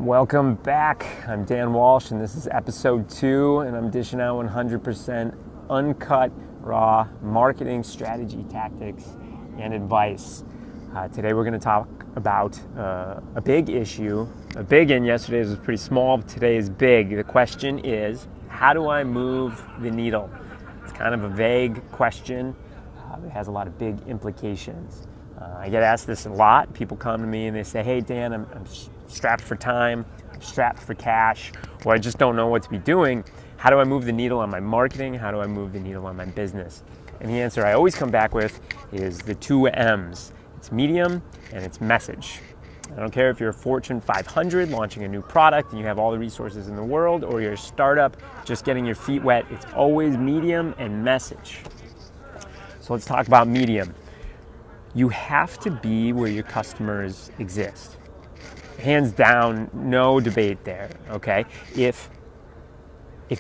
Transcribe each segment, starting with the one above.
Welcome back. I'm Dan Walsh, and this is episode 2, and I'm dishing out 100% uncut, raw marketing strategy, tactics, and advice. Today we're going to talk about a big issue. A big in yesterday was pretty small, but today is big. The question is, how do I move the needle? It's kind of a vague question. It has a lot of big implications. I get asked this a lot. People come to me and they say, hey Dan, I'm strapped for time, I'm strapped for cash, or I just don't know what to be doing. How do I move the needle on my marketing? How do I move the needle on my business? And the answer I always come back with is the 2 M's. It's medium and it's message. I don't care if you're a Fortune 500 launching a new product and you have all the resources in the world, or you're a startup just getting your feet wet. It's always medium and message. So let's talk about medium. You have to be where your customers exist. Hands down, no debate there, okay? If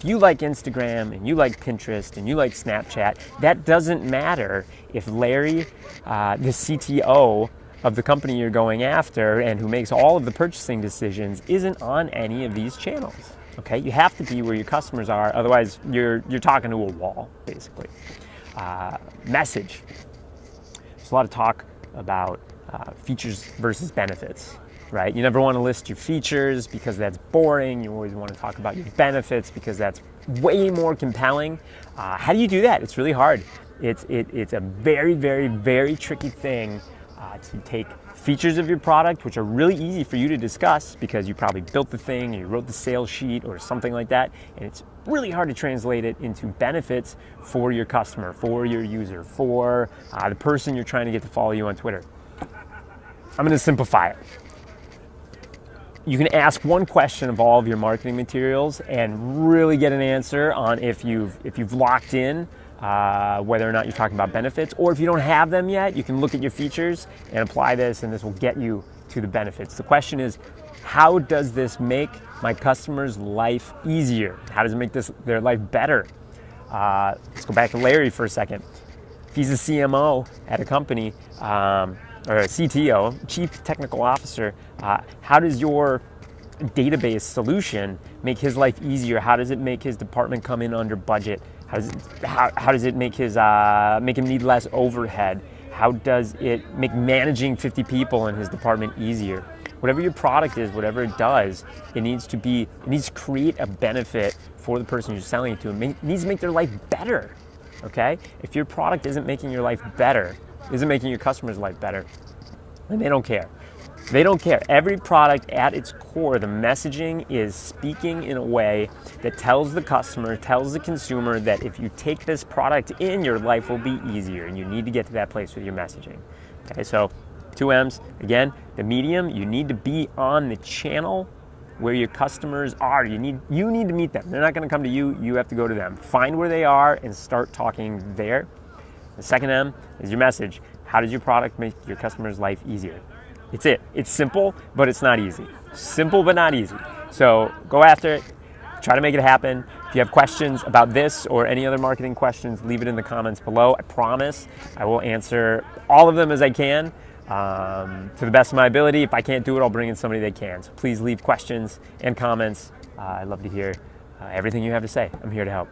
you like Instagram and you like Pinterest and you like Snapchat, that doesn't matter if Larry, the CTO of the company you're going after and who makes all of the purchasing decisions, isn't on any of these channels, okay? You have to be where your customers are, otherwise you're talking to a wall, basically. Message. There's a lot of talk about features versus benefits, right? You never want to list your features because that's boring. You always want to talk about your benefits because that's way more compelling. How do you do that? It's really hard. It's a very, very, very tricky thing to take features of your product, which are really easy for you to discuss because you probably built the thing, you wrote the sales sheet or something like that, and it's really hard to translate it into benefits for your customer, for your user, for the person you're trying to get to follow you on Twitter. I'm going to simplify it. You can ask one question of all of your marketing materials and really get an answer on if you've locked in whether or not you're talking about benefits, or if you don't have them yet, you can look at your features and apply this, and this will get you to the benefits. The question is, how does this make my customer's life easier? How does it make their life better? Let's go back to Larry for a second. If he's a CMO at a company, or a CTO, Chief Technical Officer, how does your database solution make his life easier? How does it make his department come in under budget? How does it make him need less overhead? How does it make managing 50 people in his department easier? Whatever your product is, whatever it does, it needs to create a benefit for the person you're selling it to. It needs to make their life better, okay? If your product isn't making your life better, isn't making your customer's life better, then they don't care. They don't care. Every product at its core, the messaging is speaking in a way that tells the customer, tells the consumer that if you take this product in, your life will be easier, and you need to get to that place with your messaging. Okay, so 2 M's. Again, the medium, you need to be on the channel where your customers are. You need to meet them. They're not going to come to you. You have to go to them. Find where they are and start talking there. The second M is your message. How does your product make your customer's life easier? It's it. It's simple, but it's not easy. Simple, but not easy. So go after it. Try to make it happen. If you have questions about this or any other marketing questions, leave it in the comments below. I promise I will answer all of them as I can to the best of my ability. If I can't do it, I'll bring in somebody that can. So please leave questions and comments. I'd love to hear everything you have to say. I'm here to help.